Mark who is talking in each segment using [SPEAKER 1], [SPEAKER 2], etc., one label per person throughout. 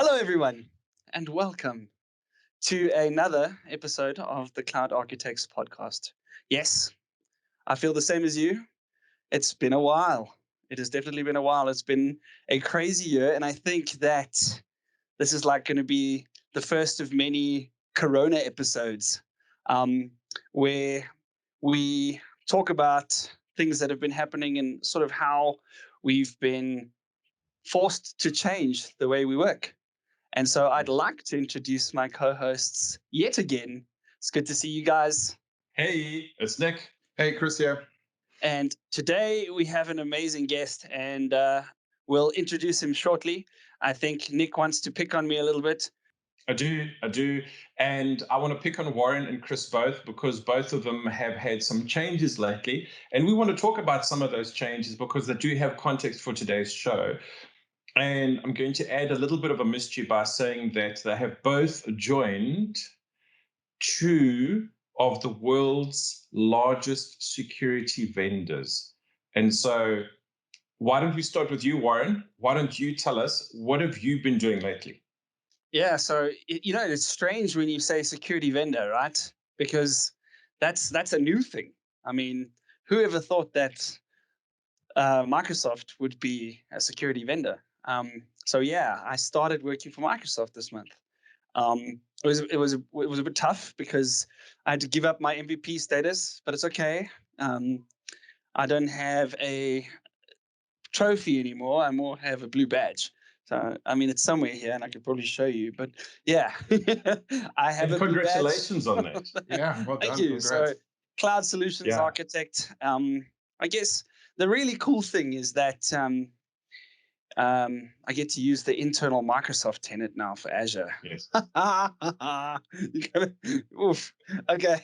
[SPEAKER 1] Hello, everyone, and welcome to another episode of the Cloud Architects podcast. Yes, I feel the same as you. It's been a while. It has definitely been a while. It's been a crazy year, and I think that this is like going to be the first of many Corona episodes um, where we talk about things that have been happening and sort of how we've been forced to change the way we work. And so I'd like to introduce my co-hosts yet again. It's good to see you guys.
[SPEAKER 2] Hey, it's Nick.
[SPEAKER 3] Hey, Chris here.
[SPEAKER 1] And today we have an amazing guest, and we'll introduce him shortly. I think Nick wants to pick on me a little bit.
[SPEAKER 2] I do. And I want to pick on Warren and Chris both because both of them have had some changes lately. And we want to talk about some of those changes because they do have context for today's show. And I'm going to add a little bit of a mystery by saying that they have both joined two of the world's largest security vendors. And so why don't we start with you, Warren? Why don't you tell us, what have you been doing lately?
[SPEAKER 1] Yeah, so it's strange when you say security vendor, right? Because that's a new thing. I mean, who ever thought that Microsoft would be a security vendor? So yeah, I started working for Microsoft this month. It was a bit tough because I had to give up my MVP status, but it's okay. I don't have a trophy anymore. I more have a blue badge. So I mean, it's somewhere here, and I could probably show you. But yeah, I have
[SPEAKER 2] And
[SPEAKER 1] a blue badge.
[SPEAKER 2] congratulations on that.
[SPEAKER 3] Yeah, well done.
[SPEAKER 1] Thank you.
[SPEAKER 3] Congrats.
[SPEAKER 1] So, cloud solutions
[SPEAKER 2] Yeah.
[SPEAKER 1] architect. I guess the really cool thing is that I get to use the internal Microsoft tenant now for Azure.
[SPEAKER 2] Yes.
[SPEAKER 1] Oof. Okay.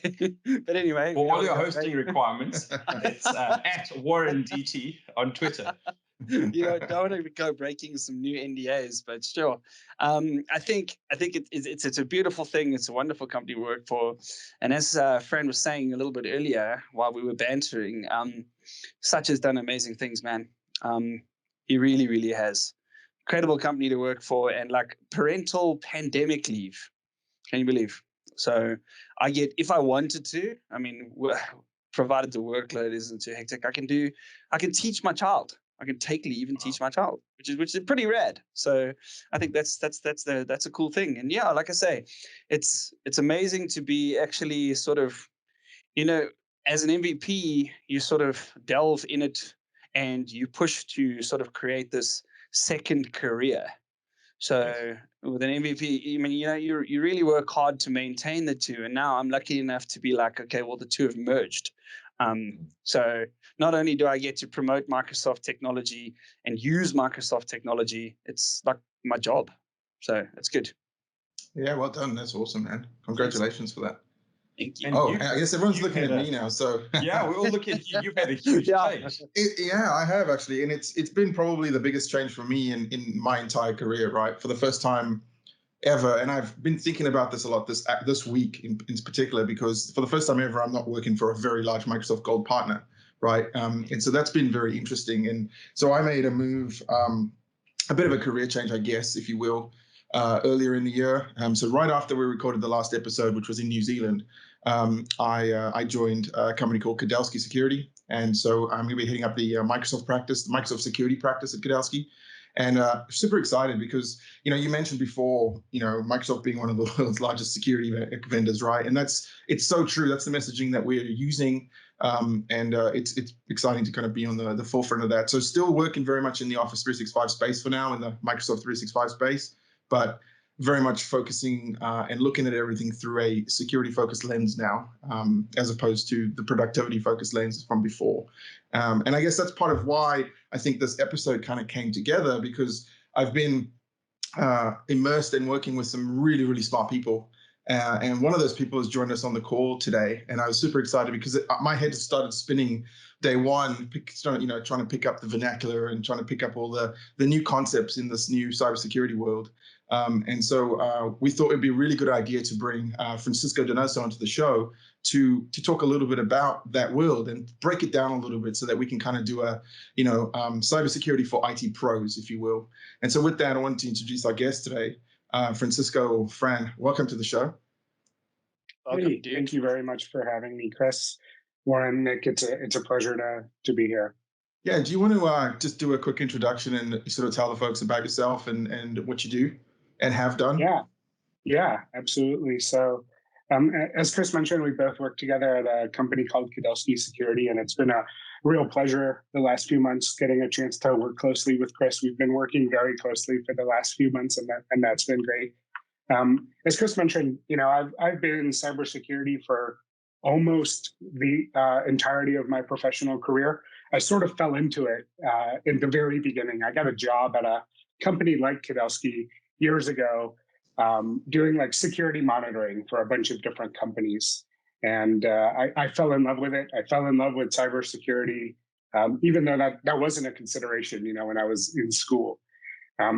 [SPEAKER 1] But anyway.
[SPEAKER 2] For all your
[SPEAKER 1] go,
[SPEAKER 2] hosting
[SPEAKER 1] right?
[SPEAKER 2] requirements, it's at WarrenDT on Twitter.
[SPEAKER 1] Don't want to go breaking some new NDAs, but sure. I think it's a beautiful thing. It's a wonderful company to work for, and as a friend was saying a little bit earlier while we were bantering, Such has done amazing things, man. He really, really has. Incredible company to work for, and like parental pandemic leave. Can you believe? So I get, if I wanted to, I mean, provided the workload isn't too hectic, I can teach my child. I can take leave and teach my child, which is pretty rad. So I think that's a cool thing. And yeah, like I say, it's amazing to be actually sort of, as an MVP, you sort of delve in it and you push to sort of create this second career. So with an MVP, I mean, you really work hard to maintain the two. And now I'm lucky enough to be like, okay, well, the two have merged. So not only do I get to promote Microsoft technology and use Microsoft technology, it's like my job. So it's good.
[SPEAKER 3] Yeah, well done. That's awesome, man. Congratulations for that.
[SPEAKER 1] Thank you.
[SPEAKER 2] And
[SPEAKER 3] I guess everyone's looking at me now. So
[SPEAKER 2] yeah, we're all looking at you. You've had a huge change.
[SPEAKER 3] Yeah, I have actually, and it's been probably the biggest change for me in my entire career. Right, for the first time ever, and I've been thinking about this a lot this week in particular because for the first time ever, I'm not working for a very large Microsoft Gold partner. Right, and so that's been very interesting. And so I made a move, a bit of a career change, I guess, if you will. Earlier in the year. So right after we recorded the last episode, which was in New Zealand, I joined a company called Kudelski Security. And so I'm going to be heading up the Microsoft practice, the Microsoft security practice at Kudelski. And super excited because, you mentioned before, Microsoft being one of the world's largest security vendors, right? And it's so true. That's the messaging that we're using. And it's exciting to kind of be on the forefront of that. So still working very much in the Office 365 space for now, in the Microsoft 365 space, but very much focusing and looking at everything through a security-focused lens now, as opposed to the productivity-focused lenses from before. And I guess that's part of why I think this episode kind of came together, because I've been immersed in working with some really, really smart people And one of those people has joined us on the call today, and I was super excited because my head started spinning day one, trying to pick up the vernacular and trying to pick up all the new concepts in this new cybersecurity world. And so we thought it'd be a really good idea to bring Francisco Donoso onto the show to talk a little bit about that world and break it down a little bit so that we can kind of do a, cybersecurity for IT pros, if you will. And so with that, I wanted to introduce our guest today, Francisco. Fran, welcome to the show.
[SPEAKER 1] Welcome,
[SPEAKER 4] Hey,
[SPEAKER 1] dude.
[SPEAKER 4] thank you very much for having me, Chris. Warren, Nick, it's a pleasure to be here.
[SPEAKER 3] Yeah, do you want to just do a quick introduction and sort of tell the folks about yourself and what you do and have done?
[SPEAKER 4] Yeah, absolutely. So, as Chris mentioned, we both work together at a company called Kudelski Security, and it's been a real pleasure the last few months getting a chance to work closely with Chris. We've been working very closely for the last few months, and that's been great. As Chris mentioned, I've been in cybersecurity for almost the entirety of my professional career. I sort of fell into it in the very beginning. I got a job at a company like Kudelski years ago, doing like security monitoring for a bunch of different companies. And I fell in love with it. I fell in love with cybersecurity, even though that wasn't a consideration, when I was in school.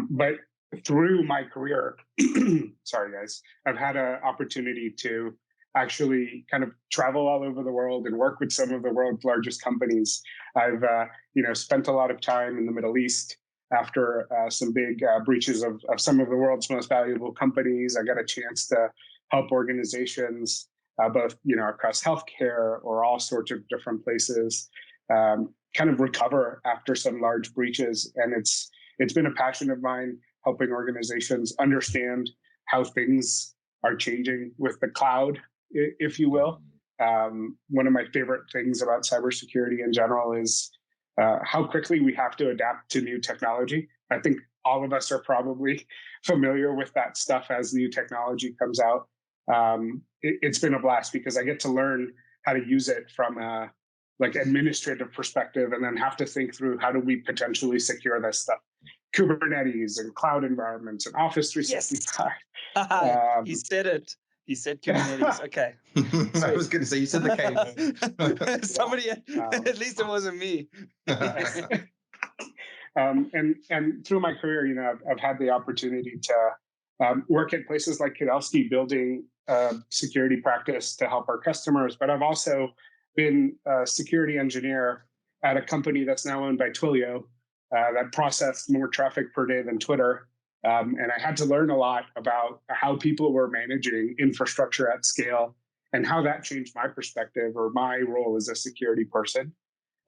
[SPEAKER 4] But through my career, sorry guys, I've had an opportunity to actually kind of travel all over the world and work with some of the world's largest companies. I've spent a lot of time in the Middle East after some big breaches of some of the world's most valuable companies. I got a chance to help organizations both across healthcare or all sorts of different places kind of recover after some large breaches, and it's been a passion of mine, helping organizations understand how things are changing with the cloud, if you will. One of my favorite things about cybersecurity in general is how quickly we have to adapt to new technology. I think all of us are probably familiar with that stuff as new technology comes out. It's been a blast because I get to learn how to use it from a administrative perspective, and then have to think through how do we potentially secure this stuff. Kubernetes and cloud environments and Office 365.
[SPEAKER 1] Yes. He said it. He said Kubernetes. Okay.
[SPEAKER 3] I was going to say, you said the cave.
[SPEAKER 1] Somebody, at least it wasn't me.
[SPEAKER 4] And through my career, I've had the opportunity to work at places like Kudelski, building a security practice to help our customers. But I've also been a security engineer at a company that's now owned by Twilio that processed more traffic per day than Twitter. And I had to learn a lot about how people were managing infrastructure at scale and how that changed my perspective or my role as a security person.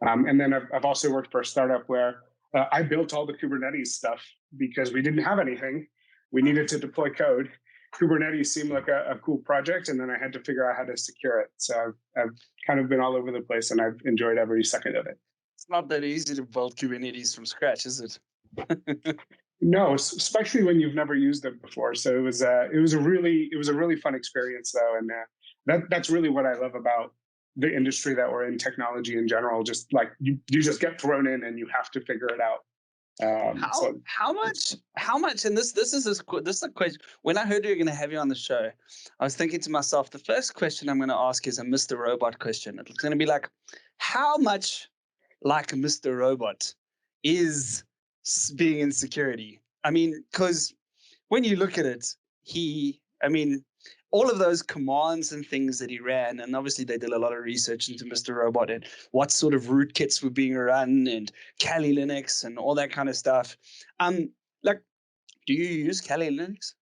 [SPEAKER 4] And then I've also worked for a startup where I built all the Kubernetes stuff because we didn't have anything. We needed to deploy code. Kubernetes seemed like a cool project, and then I had to figure out how to secure it. So I've kind of been all over the place, and I've enjoyed every second of it.
[SPEAKER 1] It's not that easy to build Kubernetes from scratch, is it?
[SPEAKER 4] No, especially when you've never used it before. So it was a really fun experience, though, and that's really what I love about the industry that we're in, technology in general. Just like you just get thrown in and you have to figure it out.
[SPEAKER 1] How much? And this is a question. When I heard you were going to have you on the show, I was thinking to myself, the first question I'm going to ask is a Mr. Robot question. It's going to be like, how much like Mr. Robot is being in security? I mean, because when you look at it, all of those commands and things that he ran, and obviously they did a lot of research into Mr. Robot and what sort of rootkits were being run and Kali Linux and all that kind of stuff. Do you use Kali Linux?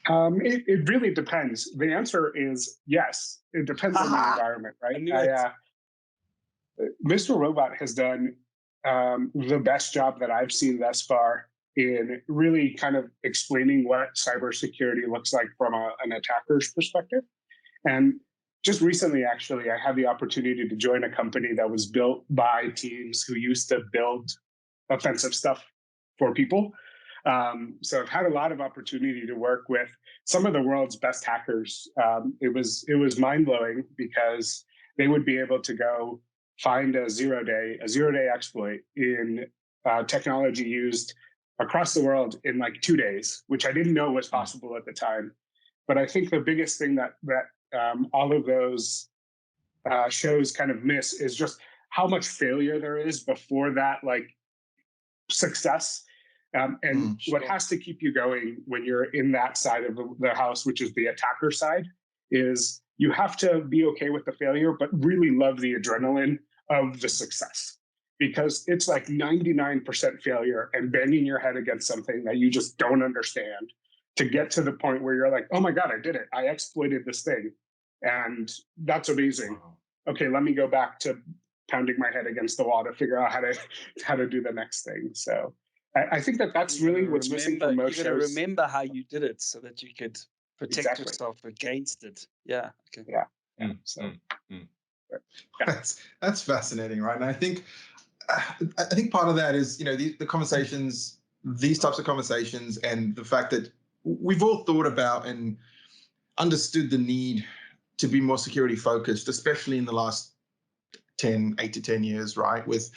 [SPEAKER 4] It really depends. The answer is yes. It depends on the environment, right? Mr. Robot has done the best job that I've seen thus far in really kind of explaining what cybersecurity looks like from an attacker's perspective. And just recently, actually, I had the opportunity to join a company that was built by teams who used to build offensive stuff for people. So I've had a lot of opportunity to work with some of the world's best hackers. It was mind-blowing because they would be able to go find a zero-day exploit in technology used across the world in like 2 days, which I didn't know was possible at the time. But I think the biggest thing that all of those shows kind of miss is just how much failure there is before that, like, success. And what has to keep you going when you're in that side of the house, which is the attacker side, is you have to be okay with the failure, but really love the adrenaline of the success. Because it's like 99% failure and banging your head against something that you just don't understand to get to the point where you're like, oh my God, I did it. I exploited this thing. And that's amazing. Okay, let me go back to pounding my head against the wall to figure out how to do the next thing. So I think that's really what's missing from most shows.
[SPEAKER 1] You got to remember how you did it so that you could protect yourself against it. Yeah. Okay.
[SPEAKER 4] Yeah. So
[SPEAKER 3] that's fascinating, right? And I think part of that is, the conversations, these types of conversations, and the fact that we've all thought about and understood the need to be more security focused, especially in the last 8 to 10 years, right? With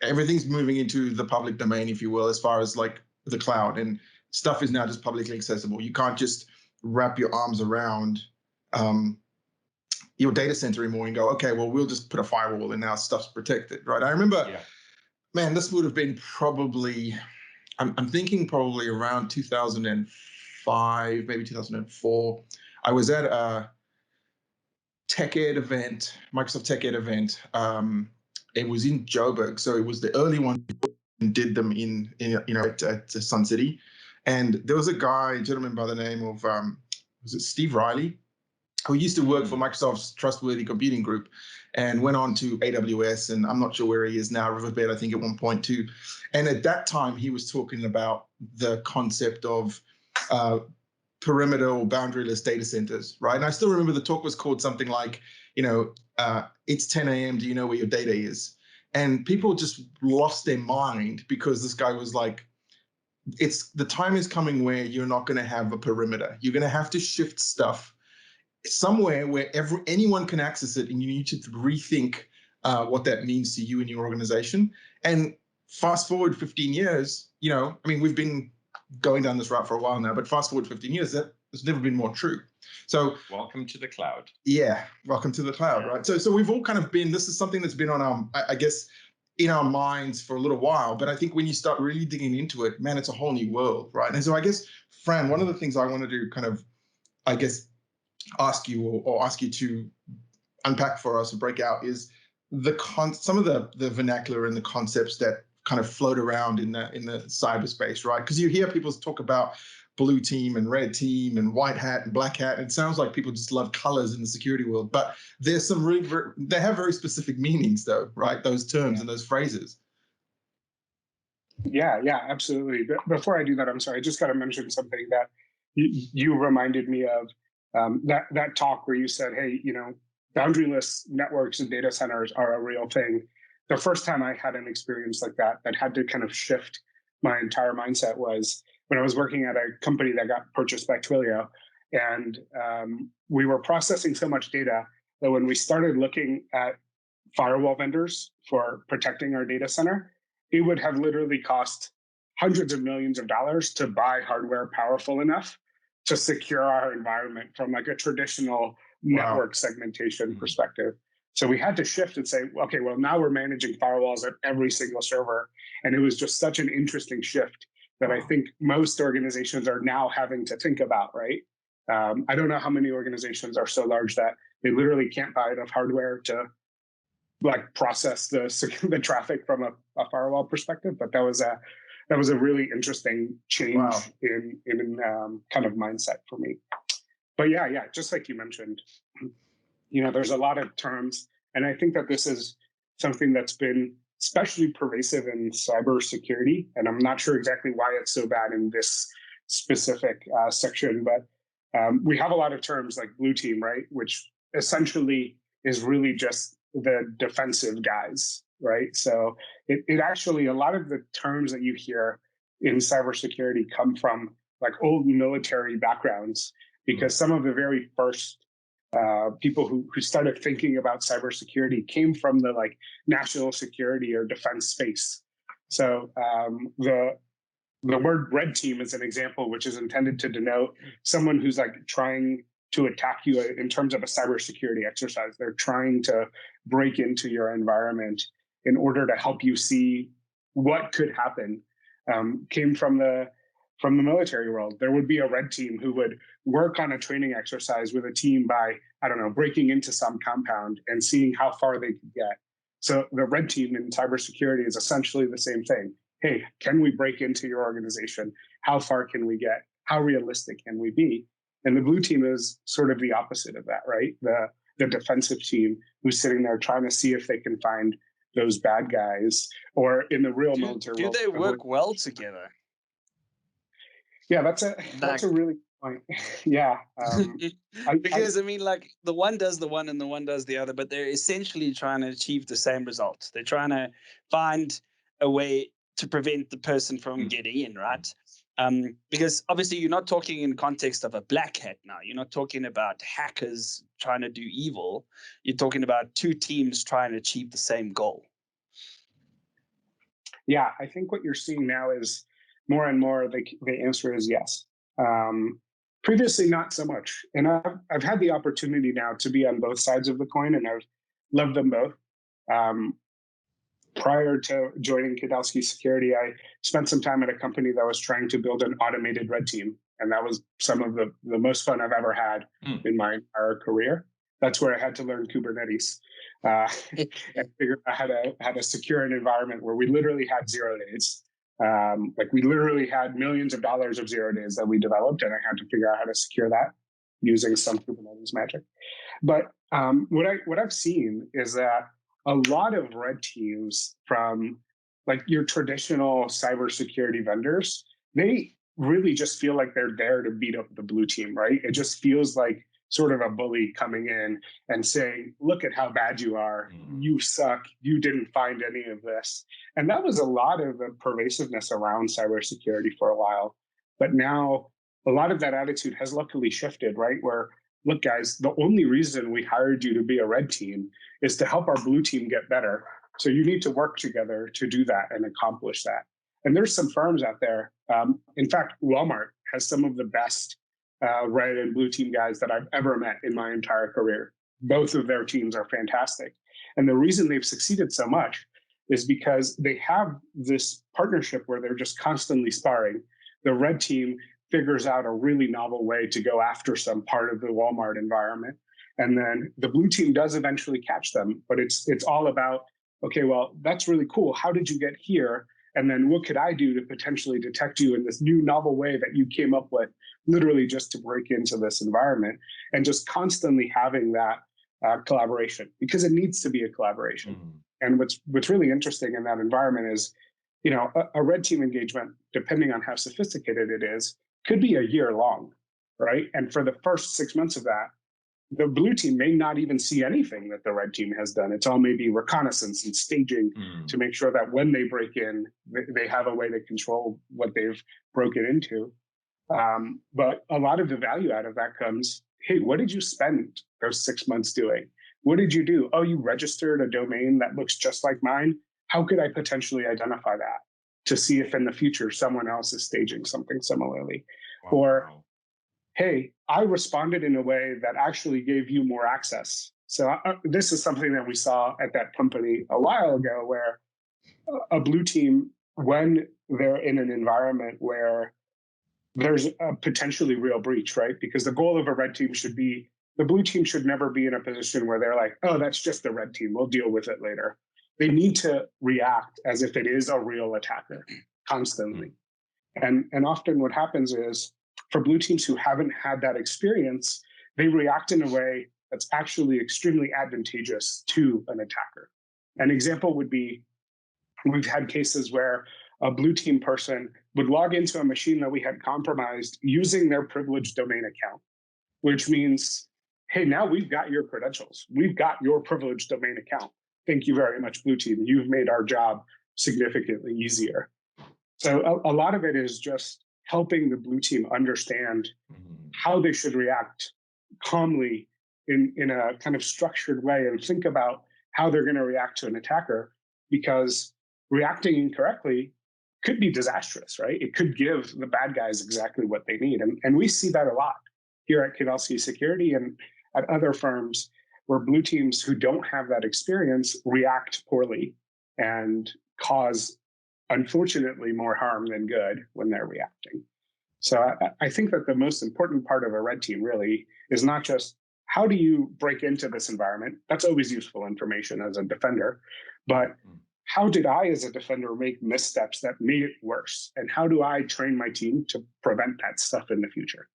[SPEAKER 3] everything's moving into the public domain, if you will, as far as like the cloud, and stuff is now just publicly accessible. You can't just wrap your arms around your data center anymore and go, okay, well, we'll just put a firewall and now stuff's protected, right? I remember, man, this would have been probably, I'm thinking probably around 2005, maybe 2004. I was at a Tech Ed event, Microsoft Tech Ed event. It was in Joburg, so it was the early one and did them at Sun City. And there was a gentleman by the name of was it Steve Riley, who used to work for Microsoft's Trustworthy Computing Group and went on to AWS, and I'm not sure where he is now, Riverbed, I think at one point too. And at that time, he was talking about the concept of perimeter or boundaryless data centers, right? And I still remember the talk was called something like, it's 10 a.m., do you know where your data is? And people just lost their mind because this guy was like, the time is coming where you're not going to have a perimeter. You're going to have to shift stuff somewhere where anyone can access it, and you need to rethink what that means to you and your organization. And fast forward 15 years, we've been going down this route for a while now, but fast forward 15 years, that has never been more true. So
[SPEAKER 2] welcome to the cloud.
[SPEAKER 3] Yeah, welcome to the cloud, right? So we've all kind of been, this is something that's been on our, I guess, in our minds for a little while, but I think when you start really digging into it, man, it's a whole new world, right? And so I guess, Fran, one of the things I wanted to kind of, I guess, ask you or ask you to unpack for us and break out is some of the vernacular and the concepts that kind of float around in the cyberspace, right? Because you hear people talk about blue team and red team and white hat and black hat. And it sounds like people just love colors in the security world, but there's some they have very specific meanings though, right? Those terms and those phrases.
[SPEAKER 4] Yeah, absolutely. Before I do that, I'm sorry, I just got to mention something that you reminded me of, that talk where you said, hey, boundaryless networks and data centers are a real thing. The first time I had an experience like that had to kind of shift my entire mindset was when I was working at a company that got purchased by Twilio. And we were processing so much data that when we started looking at firewall vendors for protecting our data center, it would have literally cost hundreds of millions of dollars to buy hardware powerful enough to secure our environment from like a traditional network segmentation perspective. So we had to shift and say, okay, well, now we're managing firewalls at every single server. And it was just such an interesting shift that I think most organizations are now having to think about, right? I don't know how many organizations are so large that they literally can't buy enough hardware to like process the traffic from a firewall perspective, but that was a really interesting change in kind of mindset for me. But yeah, just like you mentioned, there's a lot of terms, and I think that this is something that's been especially pervasive in cybersecurity, and I'm not sure exactly why it's so bad in this specific section, but we have a lot of terms like blue team, right, which essentially is really just the defensive guys, right? So it actually, a lot of the terms that you hear in cybersecurity come from like old military backgrounds, because some of the very first people who started thinking about cybersecurity came from the like national security or defense space. So the word red team is an example, which is intended to denote someone who's like trying to attack you in terms of a cybersecurity exercise. They're trying to break into your environment in order to help you see what could happen. Came from the military world. There would be a red team who would work on a training exercise with a team by, I don't know, breaking into some compound and seeing how far they could get. So the red team in cybersecurity is essentially the same thing. Hey, can we break into your organization? How far can we get? How realistic can we be? And the blue team is sort of the opposite of that, right? The defensive team who's sitting there trying to see if they can find those bad guys, or in the real military world.
[SPEAKER 1] Do they work well together?
[SPEAKER 4] Yeah, that's a really good point. Yeah.
[SPEAKER 1] Because I mean, like, the one does the one and the one does the other, but they're essentially trying to achieve the same result. They're trying to find a way to prevent the person from getting in, right? Because obviously you're not talking in context of a black hat now. You're not talking about hackers trying to do evil. You're talking about two teams trying to achieve the same goal.
[SPEAKER 4] Yeah, I think what you're seeing now is more and more the answer is yes. Previously, not so much. And I've had the opportunity now to be on both sides of the coin, and I've loved them both. Prior to joining Kidalski Security, I spent some time at a company that was trying to build an automated red team. And that was some of the most fun I've ever had in my entire career. That's where I had to learn Kubernetes and figure out how to secure an environment where we literally had 0 days. Like we literally had millions of dollars of 0 days that we developed, and I had to figure out how to secure that using some Kubernetes magic. But what I've seen is that a lot of red teams from like your traditional cybersecurity vendors, they really just feel like they're there to beat up the blue team, right? It just feels like sort of a bully coming in and saying, look at how bad you are. You suck. You didn't find any of this. And that was a lot of the pervasiveness around cybersecurity for a while. But now a lot of that attitude has luckily shifted, right? Where, look, guys, the only reason we hired you to be a red team is to help our blue team get better. So you need to work together to do that and accomplish that. And there's some firms out there. In fact, Walmart has some of the best red and blue team guys that I've ever met in my entire career. Both of their teams are fantastic. And the reason they've succeeded so much is because they have this partnership where they're just constantly sparring. The red team figures out a really novel way to go after some part of the Walmart environment. And then the blue team does eventually catch them, but it's all about, okay, well, that's really cool. How did you get here? And then what could I do to potentially detect you in this new novel way that you came up with, literally just to break into this environment, and just constantly having that collaboration, because it needs to be a collaboration. And what's really interesting in that environment is, you know, a red team engagement, depending on how sophisticated it is, could be a year long, right? And for the first 6 months of that, the blue team may not even see anything that the red team has done. It's all maybe reconnaissance and staging to make sure that when they break in, they have a way to control what they've broken into. But a lot of the value out of that comes, hey, what did you spend those 6 months doing? What did you do? Oh, you registered a domain that looks just like mine. How could I potentially identify that to see if in the future someone else is staging something similarly? Wow. Or, hey, I responded in a way that actually gave you more access. So this is something that we saw at that company a while ago, where a blue team, when they're in an environment where there's a potentially real breach, right? Because the goal of a red team should be, the blue team should never be in a position where they're like, oh, that's just the red team, we'll deal with it later. They need to react as if it is a real attacker constantly. And often what happens is, for blue teams who haven't had that experience, they react in a way that's actually extremely advantageous to an attacker. An example would be, we've had cases where a blue team person would log into a machine that we had compromised using their privileged domain account, which means, hey, now we've got your credentials. We've got your privileged domain account. Thank you very much, blue team. You've made our job significantly easier. So a lot of it is just helping the blue team understand how they should react calmly in a kind of structured way, and think about how they're going to react to an attacker, because reacting incorrectly could be disastrous, right? It could give the bad guys exactly what they need. And we see that a lot here at Kowalski Security and at other firms where blue teams who don't have that experience react poorly and cause, unfortunately, more harm than good when they're reacting. So I think that the most important part of a red team really is not just how do you break into this environment? That's always useful information as a defender. But how did I, as a defender, make missteps that made it worse? And how do I train my team to prevent that stuff in the future?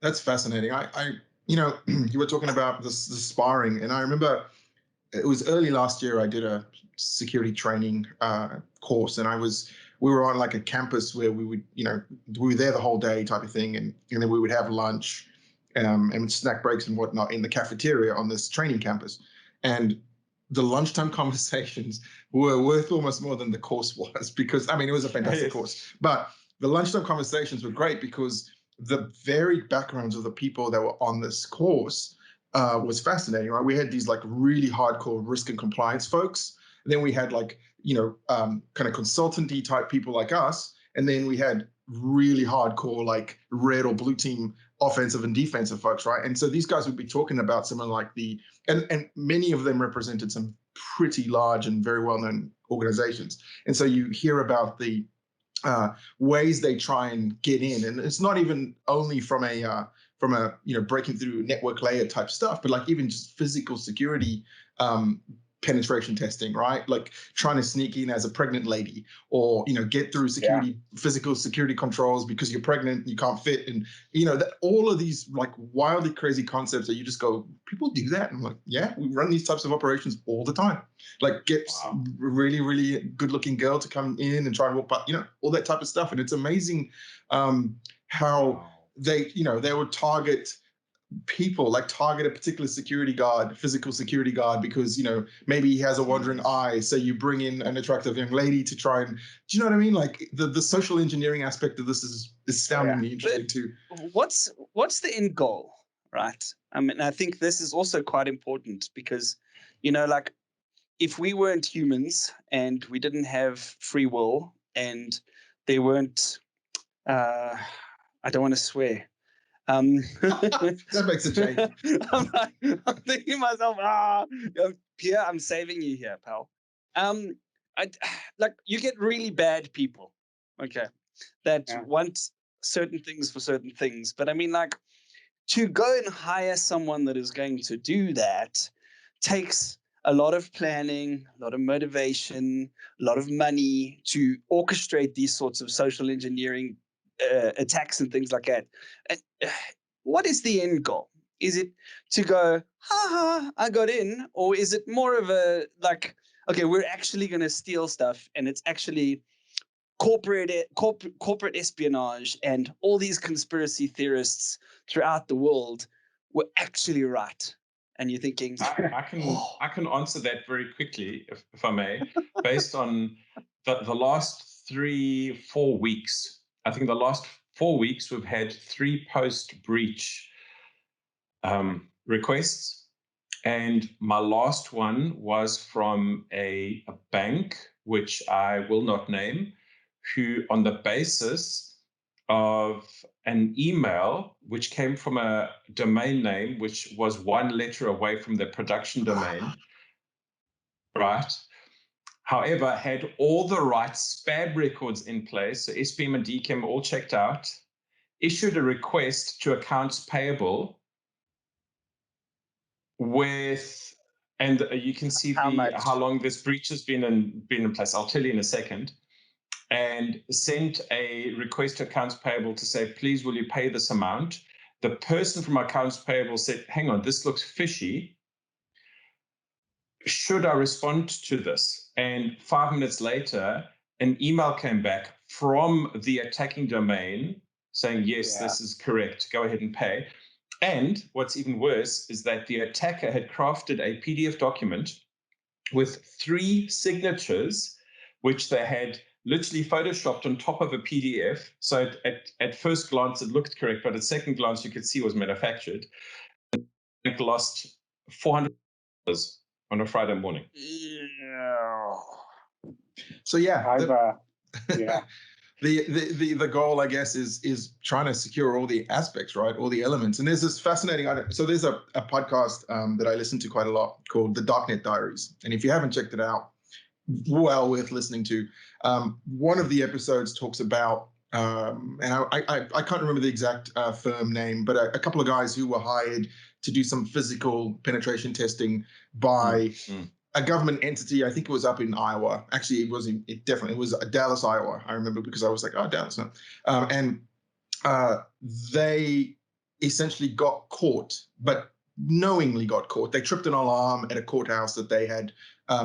[SPEAKER 3] That's fascinating. I you were talking about the sparring, and I remember it was early last year. I did a security training course, and we were on like a campus where we would, we were there the whole day type of thing, and then we would have lunch and snack breaks and whatnot in the cafeteria on this training campus, and the lunchtime conversations were worth almost more than the course was, because it was a fantastic course, but the lunchtime conversations were great because the varied backgrounds of the people that were on this course was fascinating, right? We had these like really hardcore risk and compliance folks. And then we had like, kind of consultancy type people like us. And then we had really hardcore like red or blue team offensive and defensive folks, right? And so these guys would be talking about something like and many of them represented some pretty large and very well-known organizations. And so you hear about the ways they try and get in, and it's not even only from a breaking through network layer type stuff, but like even just physical security penetration testing, right? Like trying to sneak in as a pregnant lady, or get through physical security controls because you're pregnant and you can't fit, and that all of these like wildly crazy concepts that you just go, people do that, and I'm like, yeah, we run these types of operations all the time. Like get really, really good looking girl to come in and try and walk by, all that type of stuff. And it's amazing how they would target people, like target a particular security guard, physical security guard, because maybe he has a wandering eye, so you bring in an attractive young lady to try and, do you know what I mean? Like the social engineering aspect of this is astoundingly interesting too.
[SPEAKER 1] What's the end goal, right? I think this is also quite important because like if we weren't humans and we didn't have free will and they weren't I don't want to swear.
[SPEAKER 3] That makes a change.
[SPEAKER 1] I'm thinking to myself, Pierre, I'm saving you here, pal. Like you get really bad people, okay, that want certain things for certain things. But like to go and hire someone that is going to do that takes a lot of planning, a lot of motivation, a lot of money to orchestrate these sorts of social engineering attacks and things like that. And, what is the end goal? Is it to go, I got in, or is it more of a like, okay, we're actually going to steal stuff, and it's actually corporate espionage, and all these conspiracy theorists throughout the world were actually right? And you're thinking,
[SPEAKER 2] I can answer that very quickly, if I may, based on the last 3-4 weeks. I think the last 4 weeks we've had 3 post-breach requests, and my last one was from a bank, which I will not name, who, on the basis of an email which came from a domain name which was 1 letter away from the production domain, right? However, had all the right SPAB records in place, so SPM and DKIM all checked out, issued a request to accounts payable with, and you can see how long this breach has been in place. I'll tell you in a second. And sent a request to accounts payable to say, please, will you pay this amount? The person from accounts payable said, hang on, this looks fishy. Should I respond to this? And 5 minutes later, an email came back from the attacking domain saying, yes, this is correct. Go ahead and pay. And what's even worse is that the attacker had crafted a PDF document with 3 signatures, which they had literally photoshopped on top of a PDF. So at first glance, it looked correct, but at second glance, you could see it was manufactured. It lost $400 on a Friday morning.
[SPEAKER 1] Yeah.
[SPEAKER 3] So yeah,
[SPEAKER 4] yeah.
[SPEAKER 3] The goal, I guess, is trying to secure all the aspects, right? All the elements. And there's this fascinating. So there's a podcast that I listen to quite a lot called the Darknet Diaries, and if you haven't checked it out, well worth listening to. One of the episodes talks about, and I can't remember the exact firm name, but a couple of guys who were hired to do some physical penetration testing by a government entity. I think it was up in Iowa. Actually, it definitely was Dallas, Iowa. I remember because I was like, oh, Dallas, no. And they essentially got caught, but knowingly got caught. They tripped an alarm at a courthouse that they had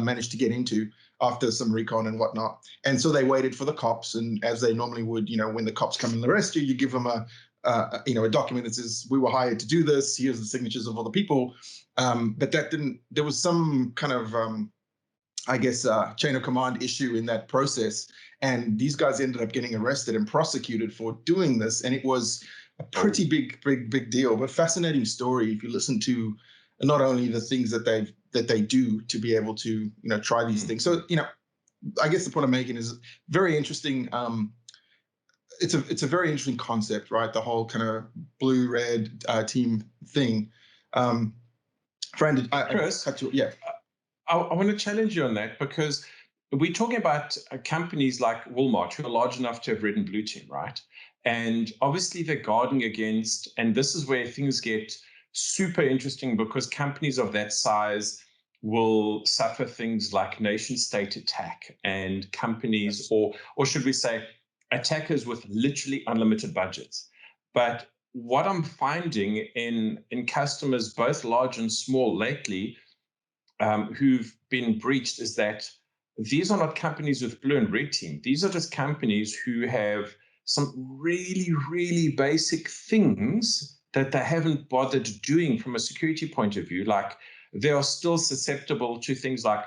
[SPEAKER 3] managed to get into after some recon and whatnot. And so they waited for the cops. And as they normally would, when the cops come and arrest you, you give them a document that says, we were hired to do this. Here's the signatures of all the people. But that didn't, there was some kind of, chain of command issue in that process. And these guys ended up getting arrested and prosecuted for doing this. And it was a pretty big deal, but fascinating story if you listen to not only the things that they do to be able to, try these things. So, I guess the point I'm making is very interesting. It's a very interesting concept, right? The whole kind of blue-red team thing. Fran,
[SPEAKER 2] Chris,
[SPEAKER 3] yeah.
[SPEAKER 2] I want to challenge you on that, because we're talking about companies like Walmart who are large enough to have red and blue team, right? And obviously they're guarding against, and this is where things get super interesting, because companies of that size will suffer things like nation state attack, and companies, or should we say attackers with literally unlimited budgets. But what I'm finding in customers, both large and small lately, who've been breached, is that these are not companies with blue and red team. These are just companies who have some really, really basic things that they haven't bothered doing from a security point of view. Like, they are still susceptible to things like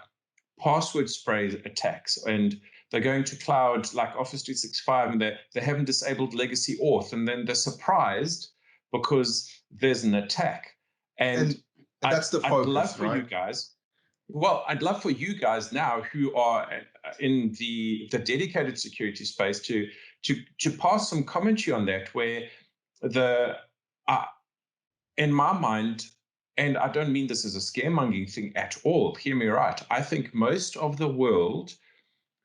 [SPEAKER 2] password spray attacks, and they're going to cloud like Office 365, and they haven't disabled legacy auth, and then they're surprised because there's an attack. And
[SPEAKER 3] that's the focus,
[SPEAKER 2] I'd love for
[SPEAKER 3] right?
[SPEAKER 2] you guys. Well, I'd love for you guys now who are in the dedicated security space to pass some commentary on that, where in my mind, and I don't mean this as a scaremongering thing at all, hear me right, I think most of the world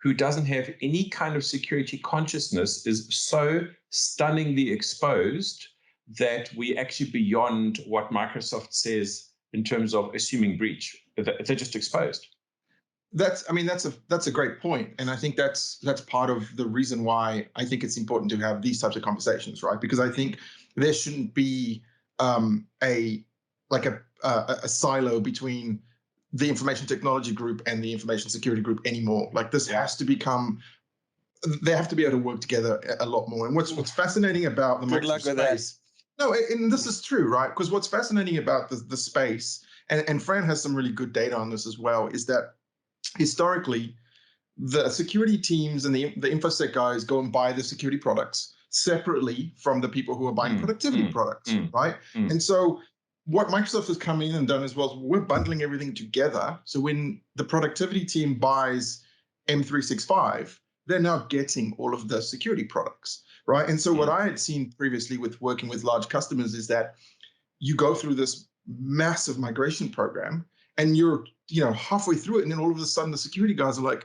[SPEAKER 2] who doesn't have any kind of security consciousness is so stunningly exposed that we're actually beyond what Microsoft says in terms of assuming breach. They're just exposed.
[SPEAKER 3] That's a great point, and I think that's part of the reason why I think it's important to have these types of conversations, right? Because I think there shouldn't be a silo between the information technology group and the information security group anymore. Like, this has to become, they have to be able to work together a lot more. And what's fascinating about the
[SPEAKER 1] Good luck with
[SPEAKER 3] space, no, and this is true, right? Because what's fascinating about the space, and Fran has some really good data on this as well, is that historically, the security teams and the InfoSec guys go and buy the security products separately from the people who are buying productivity products, right? And so what Microsoft has come in and done as well is we're bundling everything together. So when the productivity team buys M365, they're now getting all of the security products, right? And so what I had seen previously with working with large customers is that you go through this massive migration program and you're halfway through it, and then all of a sudden the security guys are like,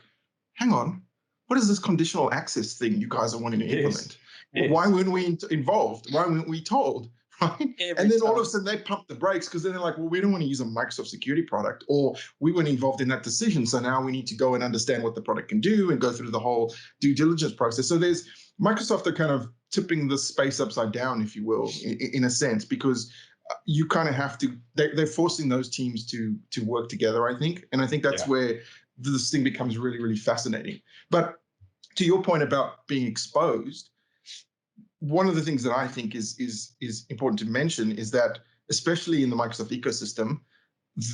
[SPEAKER 3] hang on, what is this conditional access thing you guys are wanting to implement? Well, why weren't we involved? Why weren't we told? Right? And then all of a sudden they pump the brakes, because then they're like, well, we don't want to use a Microsoft security product, or we weren't involved in that decision. So now we need to go and understand what the product can do and go through the whole due diligence process. So there's Microsoft are kind of tipping the space upside down, if you will, in a sense, because you kind of have to, they're forcing those teams to work together, I think. And I think that's where this thing becomes really, really fascinating. But to your point about being exposed, one of the things that I think is important to mention is that, especially in the Microsoft ecosystem,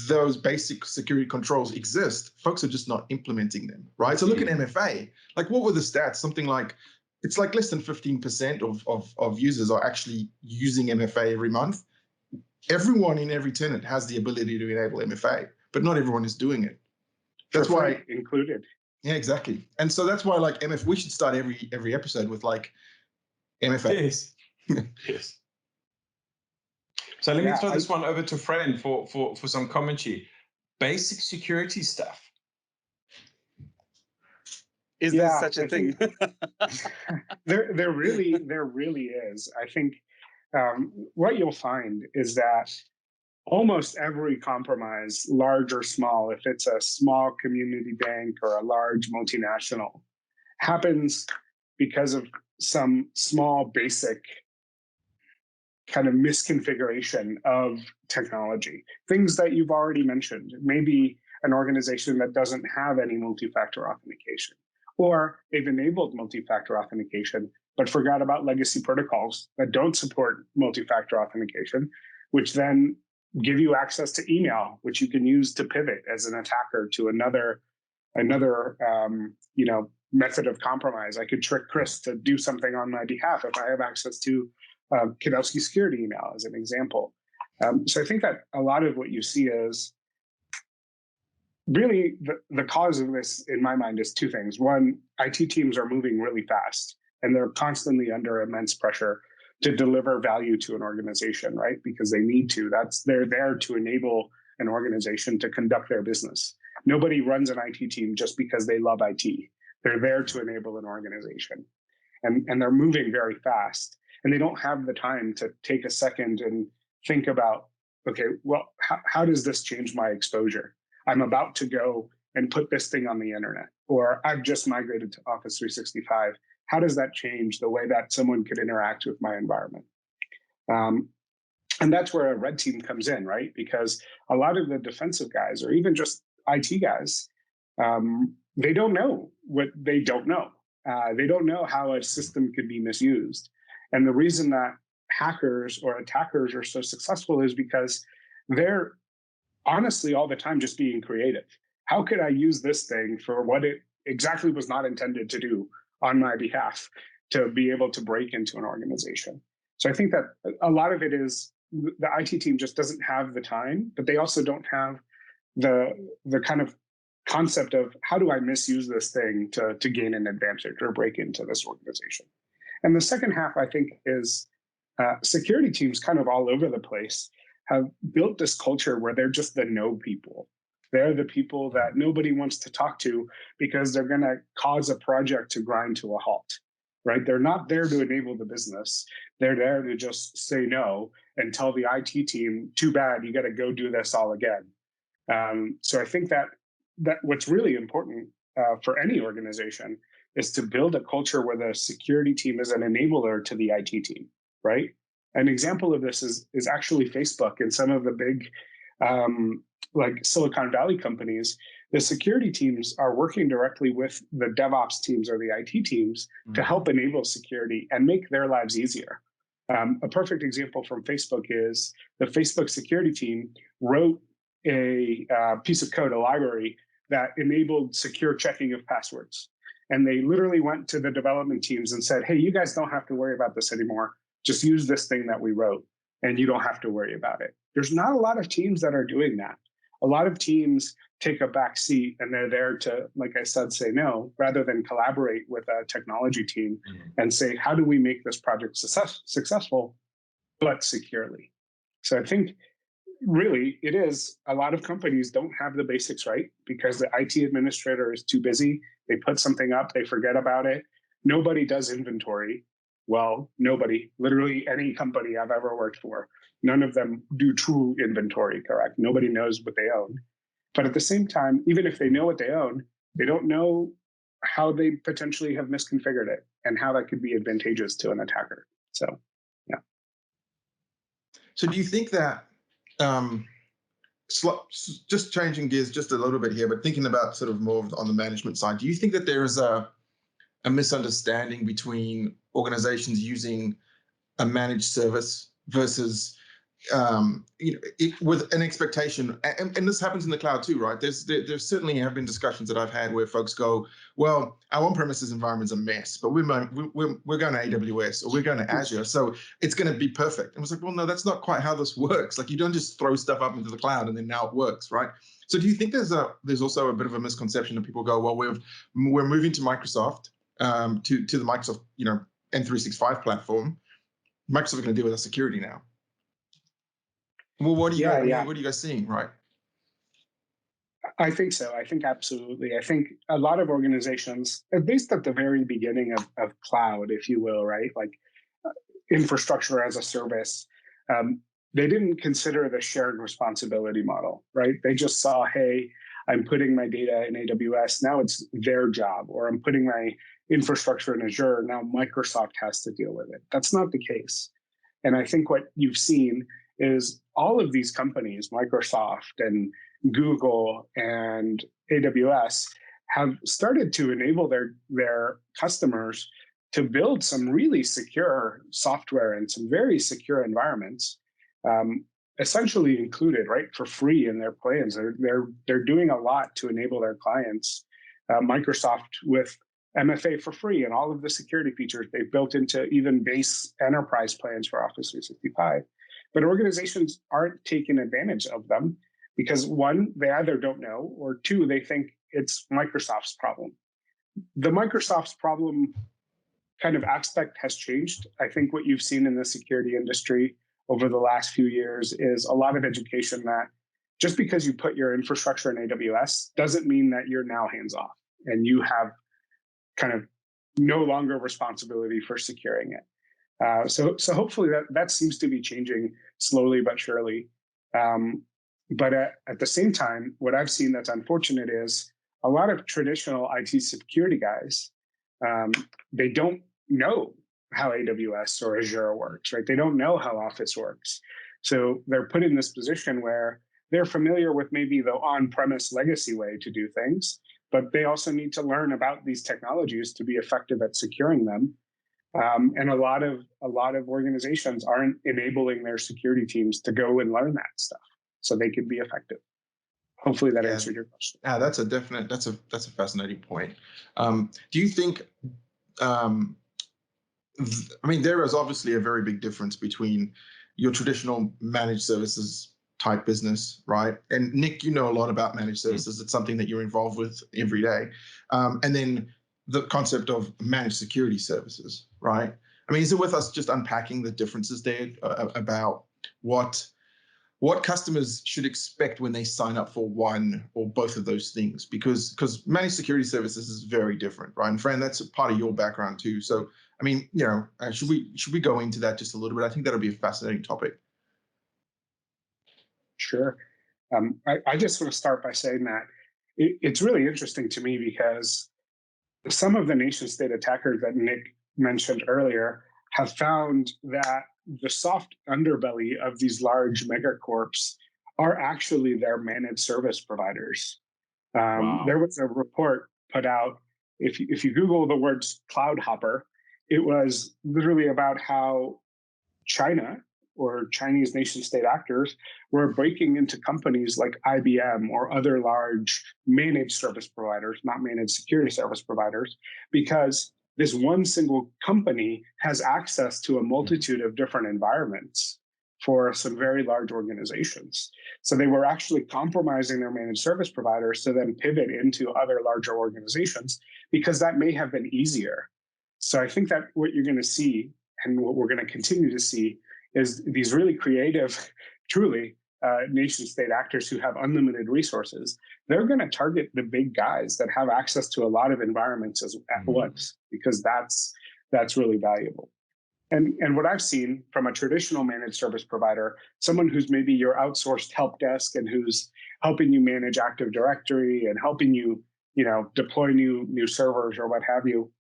[SPEAKER 3] those basic security controls exist. Folks are just not implementing them, right? So look at MFA. Like, what were the stats? Something like, it's like less than 15% of users are actually using MFA every month. Everyone in every tenant has the ability to enable MFA, but not everyone is doing it. That's why
[SPEAKER 4] included.
[SPEAKER 3] Yeah, exactly. And so that's why, like, we should start every episode with like MFA.
[SPEAKER 2] Yes. Yes. So let me throw this one over to Fran for some commentary. Basic security stuff.
[SPEAKER 1] Is there such a thing?
[SPEAKER 4] There really is. I think what you'll find is that almost every compromise, large or small, if it's a small community bank or a large multinational, happens because of some small basic kind of misconfiguration of technology. Things that you've already mentioned. Maybe an organization that doesn't have any multi-factor authentication, or they've enabled multi-factor authentication, but forgot about legacy protocols that don't support multi-factor authentication, which then give you access to email, which you can use to pivot as an attacker to another method of compromise. I could trick Chris to do something on my behalf if I have access to Kidowski security email, as an example. So I think that a lot of what you see is really the cause of this, in my mind, is two things. One, IT teams are moving really fast, and they're constantly under immense pressure to deliver value to an organization, right? Because they need to. They're there to enable an organization to conduct their business. Nobody runs an IT team just because they love IT. They're there to enable an organization. And they're moving very fast. And they don't have the time to take a second and think about, okay, well, how does this change my exposure? I'm about to go and put this thing on the internet, or I've just migrated to Office 365. How does that change the way that someone could interact with my environment? And that's where a red team comes in, right? Because a lot of the defensive guys, or even just IT guys, they don't know what they don't know. They don't know how a system could be misused. And the reason that hackers or attackers are so successful is because they're honestly all the time just being creative. How could I use this thing for what it exactly was not intended to do on my behalf to be able to break into an organization? So I think that a lot of it is the IT team just doesn't have the time, but they also don't have the kind of concept of how do I misuse this thing to gain an advantage or break into this organization. And the second half, I think, is security teams kind of all over the place have built this culture where they're just the no people. They're the people that nobody wants to talk to because they're going to cause a project to grind to a halt, right? They're not there to enable the business. They're there to just say no and tell the IT team, too bad, you got to go do this all again. So I think that what's really important for any organization is to build a culture where the security team is an enabler to the IT team, right? An example of this is actually Facebook and some of the big like Silicon Valley companies. The security teams are working directly with the DevOps teams or the IT teams to help enable security and make their lives easier. A perfect example from Facebook is the Facebook security team wrote a piece of code, a library that enabled secure checking of passwords. And they literally went to the development teams and said, hey, you guys don't have to worry about this anymore. Just use this thing that we wrote and you don't have to worry about it. There's not a lot of teams that are doing that. A lot of teams take a back seat and they're there to, like I said, say no, rather than collaborate with a technology team and say, how do we make this project successful, but securely? So I think really it is a lot of companies don't have the basics right because the IT administrator is too busy. They put something up, they forget about it. Nobody does inventory. Well, nobody, literally any company I've ever worked for, none of them do true inventory, correct? Nobody knows what they own. But at the same time, even if they know what they own, they don't know how they potentially have misconfigured it and how that could be advantageous to an attacker. So, yeah.
[SPEAKER 3] So do you think that, just changing gears just a little bit here, but thinking about sort of more on the management side, do you think that there is a misunderstanding between organizations using a managed service versus with an expectation, and this happens in the cloud too, right? There certainly have been discussions that I've had where folks go, well, our on-premises environment's a mess, but we're going to AWS or we're going to Azure, so it's going to be perfect. And I was like, well, no, that's not quite how this works. Like, you don't just throw stuff up into the cloud and then now it works, right? So do you think there's also a bit of a misconception that people go, well, we're moving to Microsoft, to the Microsoft, M365 platform. Microsoft is going to deal with our security now. Well, what are you guys seeing, right?
[SPEAKER 4] I think so. I think absolutely. I think a lot of organizations, at least at the very beginning of cloud, if you will, right? Like infrastructure as a service, they didn't consider the shared responsibility model, right? They just saw, hey, I'm putting my data in AWS, now it's their job, or I'm putting my infrastructure in Azure, now Microsoft has to deal with it. That's not the case. And I think what you've seen is all of these companies, Microsoft and Google and AWS, have started to enable their customers to build some really secure software and some very secure environments, essentially included, right, for free in their plans. They're doing a lot to enable their clients. Microsoft with MFA for free and all of the security features they've built into even base enterprise plans for Office 365. But organizations aren't taking advantage of them because one, they either don't know, or two, they think it's Microsoft's problem. The Microsoft's problem kind of aspect has changed. I think what you've seen in the security industry over the last few years is a lot of education that just because you put your infrastructure in AWS doesn't mean that you're now hands off and you have kind of no longer responsibility for securing it. So hopefully that seems to be changing slowly but surely. But at the same time, what I've seen that's unfortunate is a lot of traditional IT security guys, they don't know how AWS or Azure works, right? They don't know how Office works. So they're put in this position where they're familiar with maybe the on-premise legacy way to do things, but they also need to learn about these technologies to be effective at securing them. And a lot of organizations aren't enabling their security teams to go and learn that stuff so they can be effective. Hopefully that answered your question.
[SPEAKER 3] Yeah, that's a fascinating point. Do you think? I mean, there is obviously a very big difference between your traditional managed services type business, right? And Nick, you know a lot about managed services. It's something that you're involved with every day. And then the concept of managed security services, right? I mean, is it worth us just unpacking the differences there about what customers should expect when they sign up for one or both of those things? Because managed security services is very different, right? And Fran, that's a part of your background too. So, I mean, should we go into that just a little bit? I think that'll be a fascinating topic.
[SPEAKER 4] Sure. I just want to start by saying that it's really interesting to me because some of the nation state attackers that Nick mentioned earlier have found that the soft underbelly of these large megacorps are actually their managed service providers. Wow. There was a report put out, if you Google the words cloud hopper, it was literally about how China or Chinese nation state actors were breaking into companies like IBM or other large managed service providers, not managed security service providers, because this one single company has access to a multitude of different environments for some very large organizations. So they were actually compromising their managed service providers to then pivot into other larger organizations because that may have been easier. So I think that what you're going to see and what we're going to continue to see is these really creative, truly nation state actors who have unlimited resources. They're going to target the big guys that have access to a lot of environments at once, because that's really valuable. And what I've seen from a traditional managed service provider, someone who's maybe your outsourced help desk and who's helping you manage Active Directory and helping you, deploy new servers or what have you,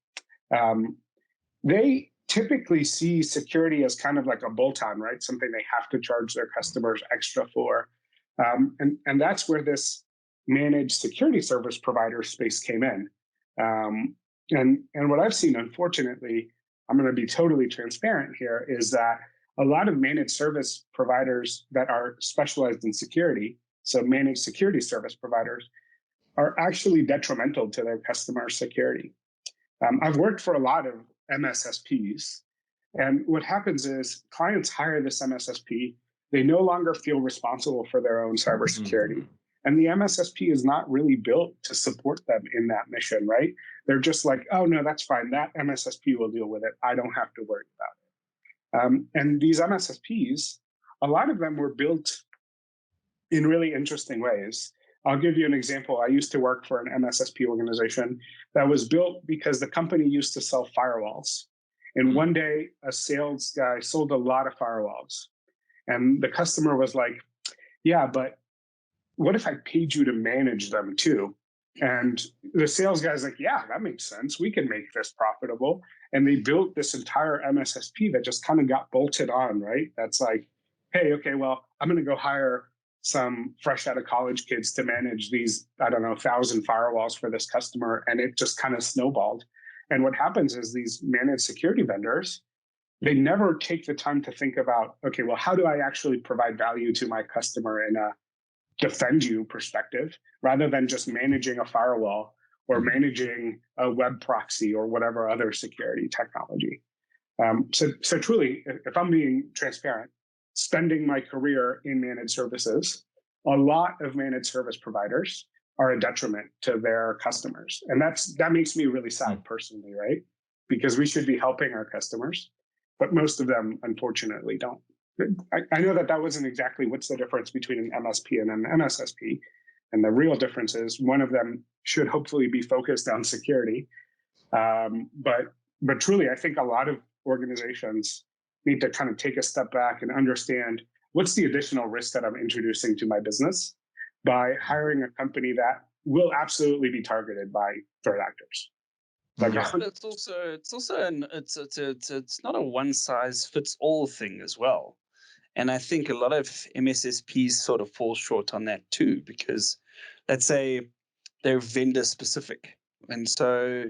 [SPEAKER 4] they typically see security as kind of like a bolt-on, right? Something they have to charge their customers extra for. And that's where this managed security service provider space came in. And what I've seen, unfortunately, I'm going to be totally transparent here, is that a lot of managed service providers that are specialized in security, so managed security service providers, are actually detrimental to their customer security. I've worked for a lot of MSSPs, and what happens is clients hire this MSSP. They no longer feel responsible for their own cybersecurity. And the MSSP is not really built to support them in that mission, right? They're just like, oh, no, that's fine. That MSSP will deal with it. I don't have to worry about it. And these MSSPs, a lot of them were built in really interesting ways. I'll give you an example. I used to work for an MSSP organization that was built because the company used to sell firewalls. And one day, a sales guy sold a lot of firewalls. And the customer was like, yeah, but what if I paid you to manage them too? And the sales guy's like, yeah, that makes sense. We can make this profitable. And they built this entire MSSP that just kind of got bolted on, right? That's like, hey, okay, well, I'm going to go hire some fresh out of college kids to manage these, I don't know, 1,000 firewalls for this customer. And it just kind of snowballed. And what happens is these managed security vendors, they never take the time to think about, okay, well, how do I actually provide value to my customer in a defend you perspective, rather than just managing a firewall or managing a web proxy or whatever other security technology. So truly, if I'm being transparent, spending my career in managed services, a lot of managed service providers are a detriment to their customers. And that makes me really sad personally, right? Because we should be helping our customers, but most of them unfortunately don't. I know that wasn't exactly what's the difference between an MSP and an MSSP. And the real difference is one of them should hopefully be focused on security. But truly, I think a lot of organizations need to kind of take a step back and understand what's the additional risk that I'm introducing to my business by hiring a company that will absolutely be targeted by threat actors.
[SPEAKER 1] Like, yeah, but it's not a one size fits all thing as well. And I think a lot of MSSPs sort of fall short on that too, because let's say they're vendor specific. And so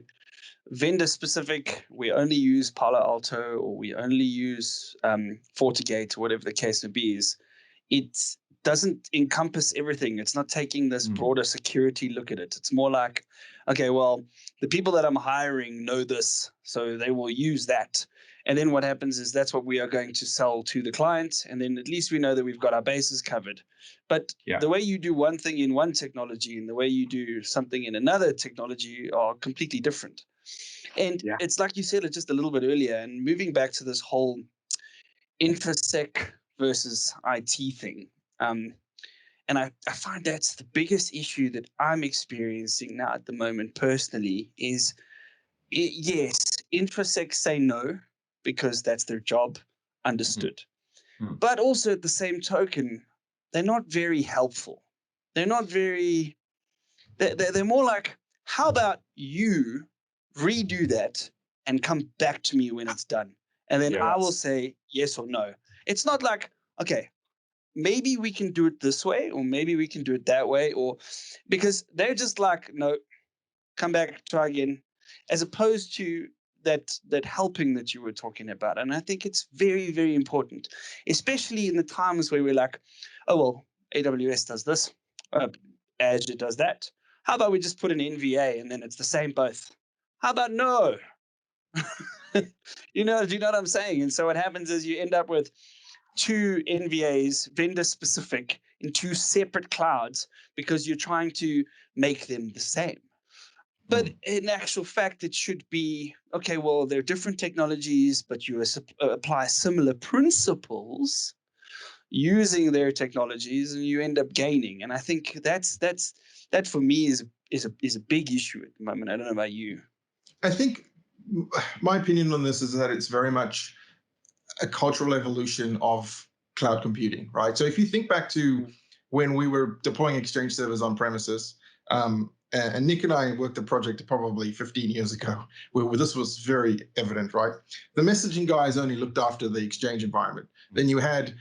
[SPEAKER 1] vendor specific, we only use Palo Alto or we only use FortiGate or whatever the case may be, is it doesn't encompass everything. It's not taking this broader security look at it. It's more like, okay, well, the people that I'm hiring know this, so they will use that. And then what happens is that's what we are going to sell to the client. And then at least we know that we've got our bases covered. But the way you do one thing in one technology and the way you do something in another technology are completely different. And it's like you said it just a little bit earlier, and moving back to this whole InfoSec versus IT thing. And I find that's the biggest issue that I'm experiencing now at the moment personally is, yes, InfoSec say no, because that's their job, understood. But also at the same token, they're not very helpful. They're not very, they're more like, how about you redo that and come back to me when it's done? And then I will say yes or no. It's not like, okay, maybe we can do it this way, or maybe we can do it that way, or because they're just like, no, come back, try again, as opposed to that helping that you were talking about. And I think it's very, very important, especially in the times where we're like, oh, well, AWS does this, Azure does that. How about we just put an NVA and then it's the same both? How about no? Do you know what I'm saying? And so what happens is you end up with two NVAs, vendor specific, in two separate clouds because you're trying to make them the same. But in actual fact, it should be, okay, well, they're different technologies, but you apply similar principles using their technologies and you end up gaining. And I think that for me is a big issue at the moment. I don't know about you.
[SPEAKER 3] I think my opinion on this is that it's very much a cultural evolution of cloud computing, right? So if you think back to when we were deploying Exchange servers on premises, and Nick and I worked a project probably 15 years ago where this was very evident, right? The messaging guys only looked after the Exchange environment. Then you had,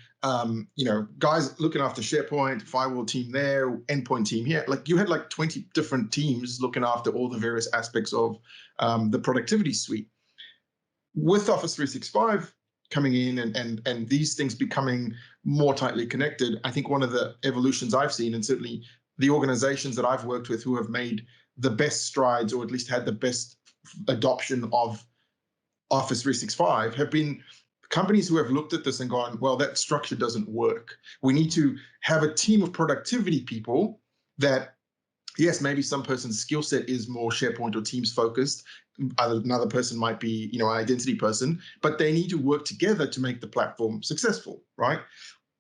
[SPEAKER 3] guys looking after SharePoint, firewall team there, endpoint team here. Like you had like 20 different teams looking after all the various aspects of the productivity suite. With Office 365 coming in and these things becoming more tightly connected, I think one of the evolutions I've seen, and certainly the organizations that I've worked with who have made the best strides or at least had the best adoption of Office 365 have been companies who have looked at this and gone, well, that structure doesn't work. We need to have a team of productivity people that yes, maybe some person's skill set is more SharePoint or Teams focused. Another person might be, an identity person, but they need to work together to make the platform successful, right?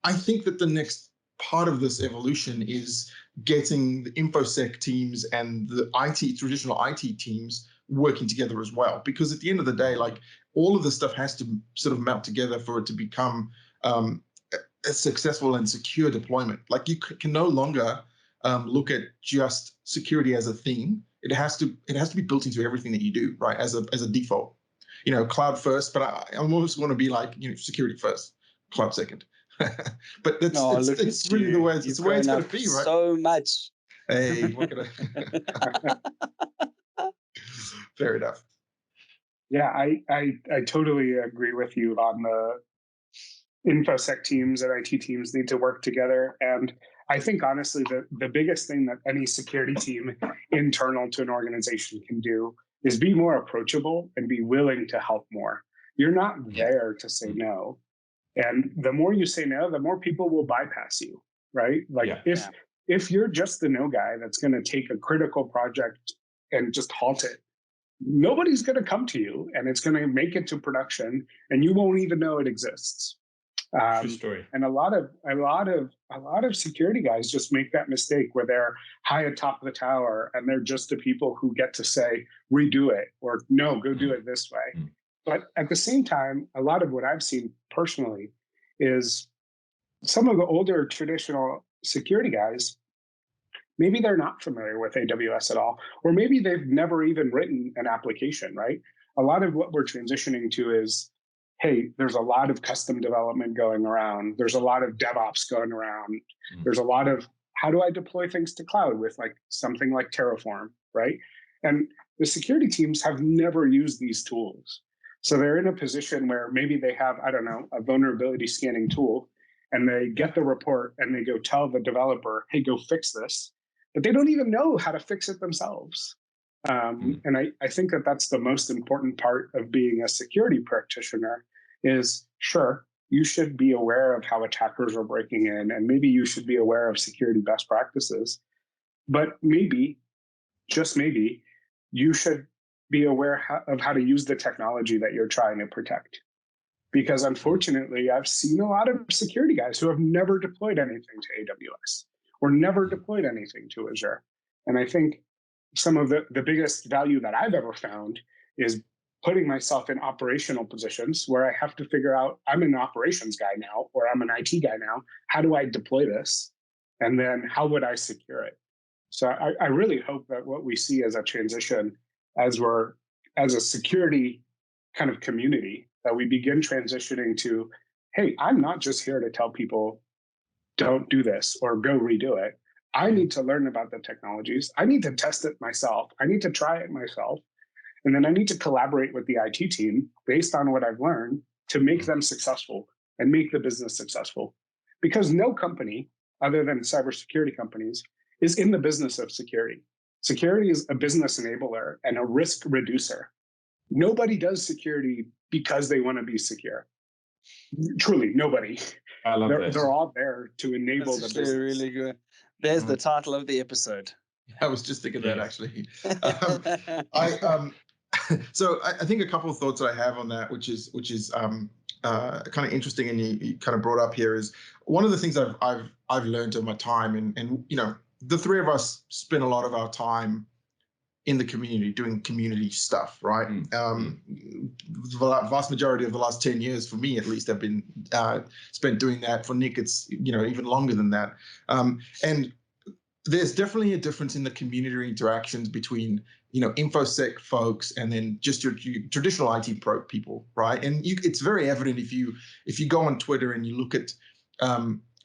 [SPEAKER 3] I think that the next part of this evolution is getting the InfoSec teams and the traditional IT teams working together as well. Because at the end of the day, like, all of this stuff has to sort of melt together for it to become a successful and secure deployment. Like, you can no longer look at just security as a thing. It has to be built into everything that you do, right? As a default, cloud first, but I almost want to be like, security first, cloud second. But it's really the way it's going to be, right?
[SPEAKER 1] So much.
[SPEAKER 3] Hey, what can I? Fair enough.
[SPEAKER 4] Yeah, I totally agree with you on the InfoSec teams and IT teams need to work together. And I think, honestly, the biggest thing that any security team internal to an organization can do is be more approachable and be willing to help more. You're not there to say no. And the more you say no, the more people will bypass you, right? Like, if you're just the no guy that's going to take a critical project and just halt it, nobody's going to come to you, and it's going to make it to production, and you won't even know it exists.
[SPEAKER 2] True story.
[SPEAKER 4] And a lot of security guys just make that mistake where they're high atop the tower and they're just the people who get to say, redo it, or no, go do it this way. But at the same time, a lot of what I've seen personally is some of the older traditional security guys, maybe they're not familiar with AWS at all, or maybe they've never even written an application, right? A lot of what we're transitioning to is, hey, there's a lot of custom development going around. There's a lot of DevOps going around. There's a lot of, how do I deploy things to cloud with like something like Terraform, right? And the security teams have never used these tools. So they're in a position where maybe they have, I don't know, a vulnerability scanning tool, and they get the report and they go tell the developer, hey, go fix this. But they don't even know how to fix it themselves. And I think that that's the most important part of being a security practitioner is, sure, you should be aware of how attackers are breaking in, and maybe you should be aware of security best practices. But maybe, just maybe, you should be aware of how to use the technology that you're trying to protect. Because unfortunately, I've seen a lot of security guys who have never deployed anything to AWS or never deployed anything to Azure. And I think some of the biggest value that I've ever found is putting myself in operational positions where I have to figure out, I'm an operations guy now, or I'm an IT guy now. How do I deploy this? And then how would I secure it? So I really hope that what we see as a transition, as a security kind of community, that we begin transitioning to, hey, I'm not just here to tell people, don't do this or go redo it. I need to learn about the technologies. I need to test it myself. I need to try it myself. And then I need to collaborate with the IT team based on what I've learned to make them successful and make the business successful. Because no company, other than cybersecurity companies, is in the business of security. Security is a business enabler and a risk reducer. Nobody does security because they want to be secure. Truly, nobody.
[SPEAKER 2] I love that.
[SPEAKER 4] They're all there to enable the business.
[SPEAKER 1] Really good. There's the title of the episode.
[SPEAKER 3] I was just thinking that, actually. So I think a couple of thoughts that I have on that, which is kind of interesting, and you kind of brought up here, is one of the things I've learned over my time, and the three of us spend a lot of our time in the community doing community stuff, right? The vast majority of the last 10 years, for me at least, have been spent doing that. For Nick, it's even longer than that. And there's definitely a difference in the community interactions between InfoSec folks and then just your traditional IT pro people, right? And it's very evident if you go on Twitter and you look at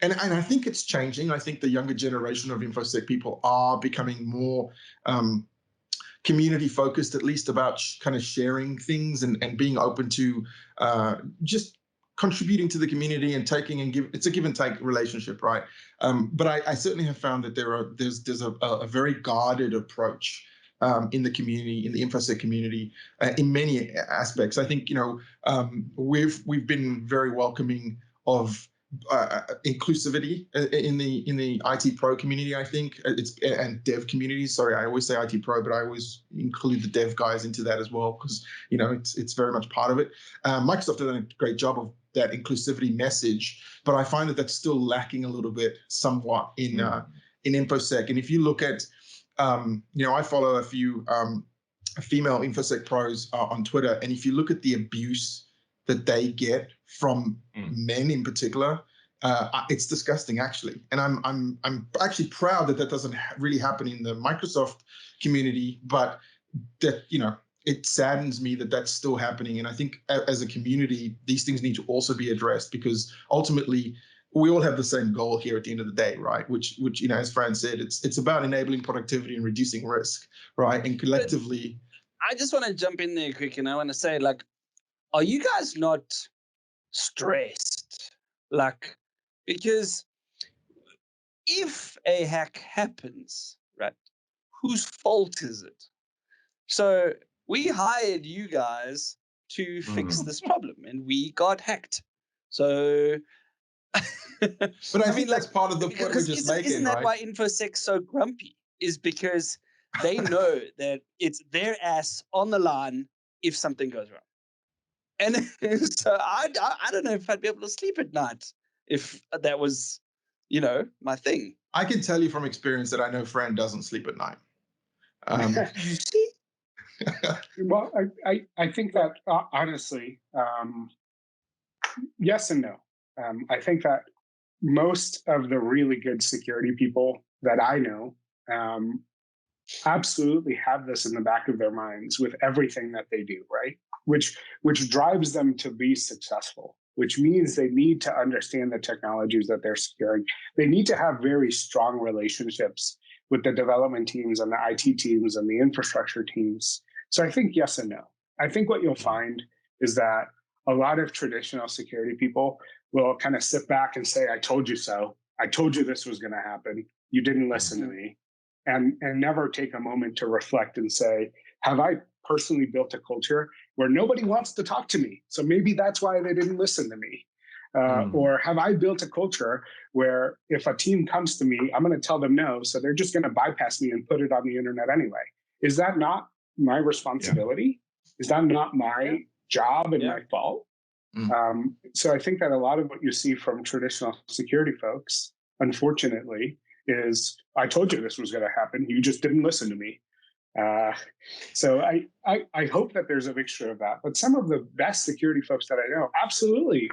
[SPEAKER 3] and I think it's changing. I think the younger generation of InfoSec people are becoming more community focused, at least about kind of sharing things and being open to just contributing to the community and taking and give. It's a give and take relationship, right? But I certainly have found that there's a very guarded approach in the community, in the InfoSec community, in many aspects. I think we've been very welcoming of inclusivity in the IT pro community. I think and dev community. Sorry, I always say IT pro, but I always include the dev guys into that as well, because it's very much part of it. Microsoft did a great job of that inclusivity message, but I find that that's still lacking a little bit, somewhat in InfoSec. And if you look at, I follow a few female InfoSec pros on Twitter, and if you look at the abuse that they get from men in particular, it's disgusting, actually. And I'm actually proud that doesn't really happen in the Microsoft community, but that it saddens me that that's still happening. And I think as a community, these things need to also be addressed, because ultimately we all have the same goal here at the end of the day, right? Which as Fran said, it's about enabling productivity and reducing risk, right? And collectively,
[SPEAKER 1] I just want to jump in there quick, and I want to say, like, are you guys not stressed? Like, because if a hack happens, right, whose fault is it? So we hired you guys to fix this problem, and we got hacked. So,
[SPEAKER 3] but I think that's part of the point we're just making,
[SPEAKER 1] isn't that
[SPEAKER 3] right?
[SPEAKER 1] why InfoSec's so grumpy? Is because they know that it's their ass on the line if something goes wrong. And so I don't know if I'd be able to sleep at night if that was, my thing.
[SPEAKER 3] I can tell you from experience that I know Fran doesn't sleep at night.
[SPEAKER 1] You see?
[SPEAKER 4] Well, I think that honestly, yes and no. I think that most of the really good security people that I know absolutely have this in the back of their minds with everything that they do, right? Which drives them to be successful, which means they need to understand the technologies that they're securing. They need to have very strong relationships with the development teams and the IT teams and the infrastructure teams. So I think yes and no. I think what you'll find is that a lot of traditional security people will kind of sit back and say, I told you so. I told you this was going to happen. You didn't listen to me. And never take a moment to reflect and say, have I personally built a culture where nobody wants to talk to me? So maybe that's why they didn't listen to me. Or have I built a culture where if a team comes to me, I'm going to tell them no, so they're just going to bypass me and put it on the internet anyway? Is that not my responsibility? Is that not my job and my fault? So I think that a lot of what you see from traditional security folks, unfortunately, is I told you this was going to happen. You just didn't listen to me. So I hope that there's a mixture of that. But some of the best security folks that I know, absolutely,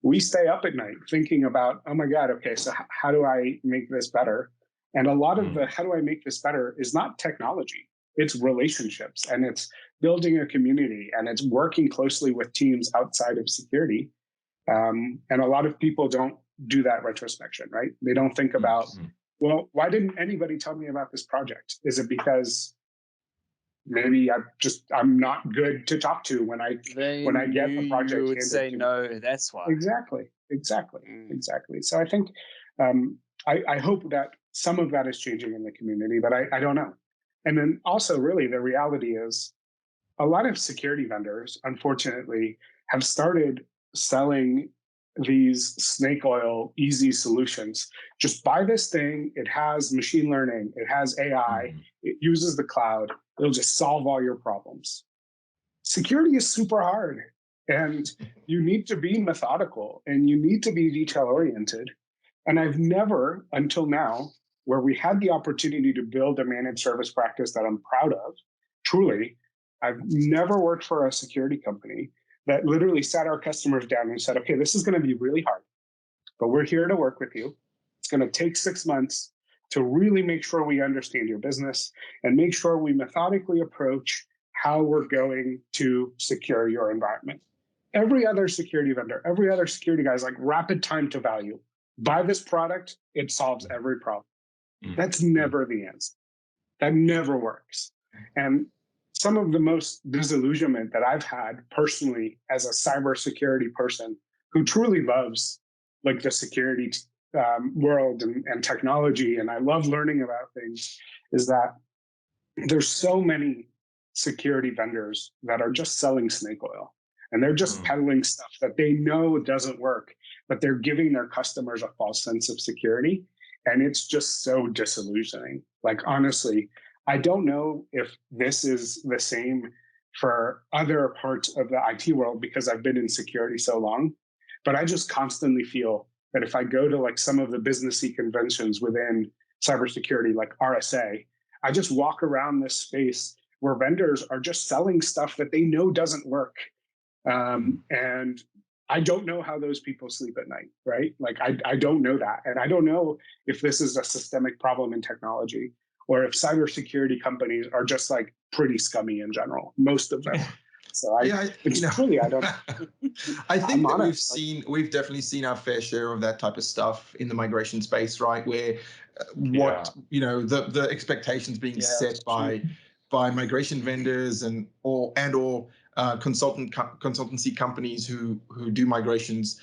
[SPEAKER 4] we stay up at night thinking about, oh my God, okay, so how do I make this better? And a lot of the how do I make this better is not technology. It's relationships, and it's building a community, and it's working closely with teams outside of security. And a lot of people don't do that retrospection, right? They don't think about, well, why didn't anybody tell me about this project? Is it because maybe I'm not good to talk to when I get the project?
[SPEAKER 1] You would say no. That's why.
[SPEAKER 4] Exactly. So I think I hope that some of that is changing in the community, but I don't know. And then also, really, the reality is a lot of security vendors, unfortunately, have started selling these snake oil easy solutions. Just buy this thing. It has machine learning. It has AI. It uses the cloud. It'll just solve all your problems. Security is super hard, and you need to be methodical, and you need to be detail oriented. And I've never, until now, where we had the opportunity to build a managed service practice that I'm proud of, truly, I've never worked for a security company that literally sat our customers down and said, okay, this is going to be really hard, but we're here to work with you. It's going to take 6 months to really make sure we understand your business and make sure we methodically approach how we're going to secure your environment. Every other security vendor, every other security guy is like rapid time to value. Buy this product, it solves every problem. That's never the answer. That never works. And some of the most disillusionment that I've had personally as a cybersecurity person who truly loves like the security world and technology, and I love learning about things, is that there's so many security vendors that are just selling snake oil. and they're just peddling stuff that they know doesn't work, but they're giving their customers a false sense of security. And it's just so disillusioning. Like, honestly, I don't know if this is the same for other parts of the IT world because I've been in security so long, but I just constantly feel that if I go to like some of the businessy conventions within cybersecurity, like RSA, I just walk around this space where vendors are just selling stuff that they know doesn't work. And I don't know how those people sleep at night, right? Like, I don't know that. And I don't know if this is a systemic problem in technology or if cybersecurity companies are just like pretty scummy in general, most of them. So truly, I don't.
[SPEAKER 3] I think that we've definitely seen our fair share of that type of stuff in the migration space, right? Where the expectations being set by migration vendors or consultancy companies who do migrations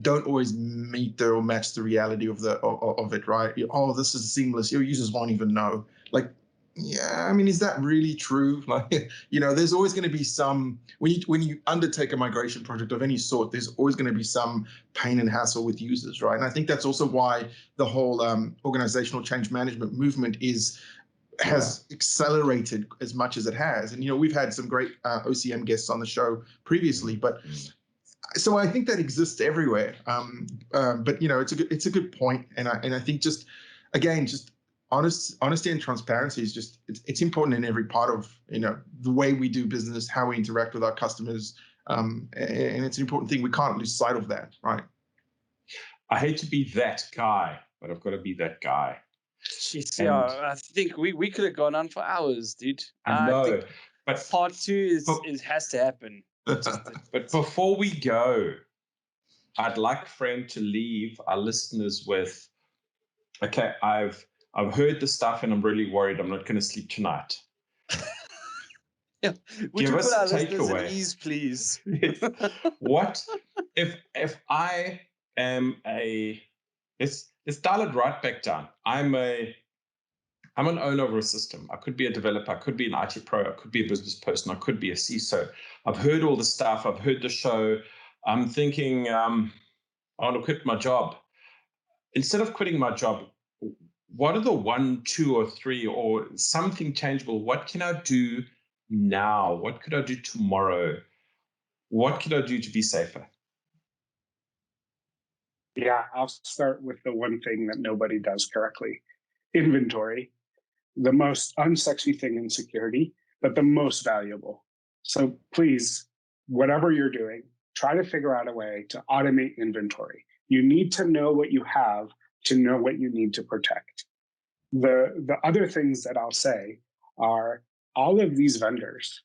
[SPEAKER 3] don't always meet or match the reality of it, right? Oh, this is seamless. Your users won't even know. Like, yeah, I mean, is that really true? Like, there's always going to be some, when you undertake a migration project of any sort, there's always going to be some pain and hassle with users, right? And I think that's also why the whole organizational change management movement has accelerated as much as it has. And, we've had some great OCM guests on the show previously, but so I think that exists everywhere. But it's a good point. And I think just honesty and transparency is just, it's important in every part of, the way we do business, how we interact with our customers. And it's an important thing. We can't lose sight of that, right?
[SPEAKER 2] I hate to be that guy, but I've got to be that guy.
[SPEAKER 1] Jeez, I think we could have gone on for hours, dude.
[SPEAKER 2] I know,
[SPEAKER 1] think
[SPEAKER 2] but
[SPEAKER 1] part two has to happen.
[SPEAKER 2] But before we go, I'd like Fran to leave our listeners with, okay, I've heard the stuff and I'm really worried. I'm not going to sleep tonight.
[SPEAKER 1] Yeah. Would
[SPEAKER 2] Give
[SPEAKER 1] you
[SPEAKER 2] us
[SPEAKER 1] put our
[SPEAKER 2] a
[SPEAKER 1] listeners at
[SPEAKER 2] takeaway.
[SPEAKER 1] ease, please?
[SPEAKER 2] What if I am let's dial it right back down. I'm an owner of a system. I could be a developer. I could be an IT pro. I could be a business person. I could be a CISO. I've heard all the stuff. I've heard the show. I'm thinking, I want to quit my job. Instead of quitting my job, what are the 1, 2, or 3 or something tangible? What can I do now? What could I do tomorrow? What could I do to be safer?
[SPEAKER 4] Yeah, I'll start with the one thing that nobody does correctly: inventory. The most unsexy thing in security, but the most valuable. So please, whatever you're doing, try to figure out a way to automate inventory. You need to know what you have to know what you need to protect. The other things that I'll say are all of these vendors,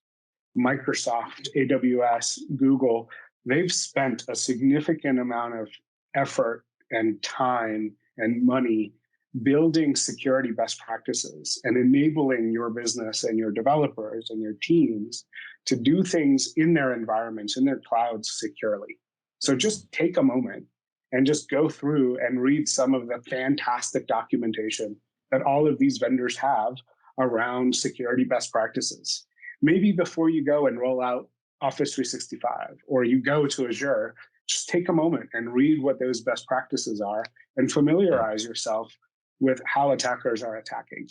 [SPEAKER 4] Microsoft, AWS, Google, they've spent a significant amount of effort and time and money building security best practices and enabling your business and your developers and your teams to do things in their environments, in their clouds securely. So just take a moment and just go through and read some of the fantastic documentation that all of these vendors have around security best practices. Maybe before you go and roll out Office 365 or you go to Azure, just take a moment and read what those best practices are and familiarize yourself with how attackers are attacking.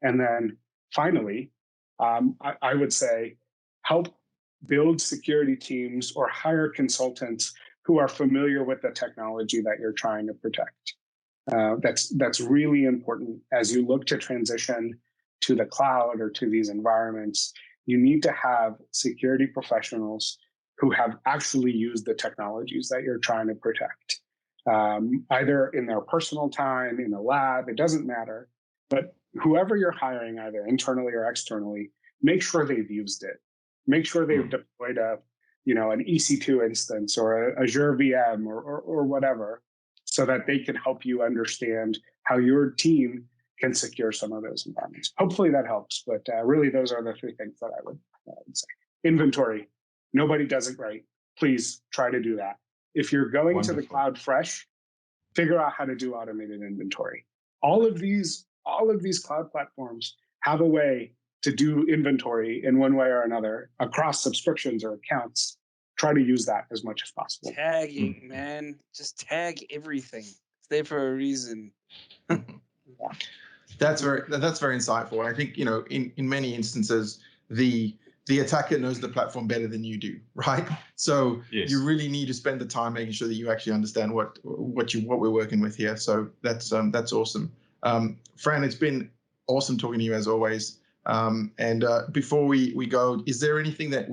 [SPEAKER 4] And then finally, I would say help build security teams or hire consultants who are familiar with the technology that you're trying to protect. That's really important as you look to transition to the cloud or to these environments. You need to have security professionals who have actually used the technologies that you're trying to protect, either in their personal time, in a lab, it doesn't matter. But whoever you're hiring, either internally or externally, make sure they've used it. Make sure they've deployed an EC2 instance or a Azure VM or whatever, so that they can help you understand how your team can secure some of those environments. Hopefully that helps. But really, those are the 3 things that I would say. Inventory. Nobody does it right. Please try to do that. If you're going to the cloud fresh, figure out how to do automated inventory. All of these cloud platforms have a way to do inventory in one way or another across subscriptions or accounts. try to use that as much as possible.
[SPEAKER 1] Tagging, man. Just tag everything. It's there for a reason.
[SPEAKER 3] That's very insightful. I think, in many instances, the attacker knows the platform better than you do, right? So
[SPEAKER 2] Yes.
[SPEAKER 3] you really need to spend the time making sure that you actually understand what we're working with here. So that's awesome. Fran, it's been awesome talking to you as always. And before we go, is there anything that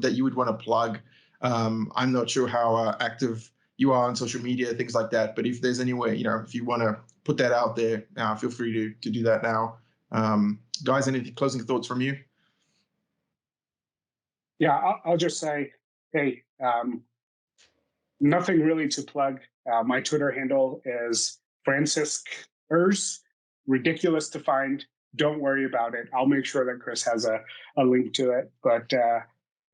[SPEAKER 3] that you would want to plug? I'm not sure how active you are on social media, things like that. But if there's anywhere, if you want to put that out there, feel free to do that now. Guys, any closing thoughts from you?
[SPEAKER 4] Yeah, I'll just say, hey, nothing really to plug. My Twitter handle is Franciscers. Ridiculous to find. Don't worry about it. I'll make sure that Chris has a link to it. But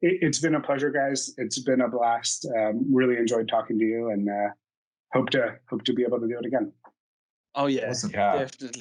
[SPEAKER 4] it's been a pleasure, guys. It's been a blast. Really enjoyed talking to you, and hope to be able to do it again.
[SPEAKER 1] Oh yeah,
[SPEAKER 3] Awesome.
[SPEAKER 1] definitely.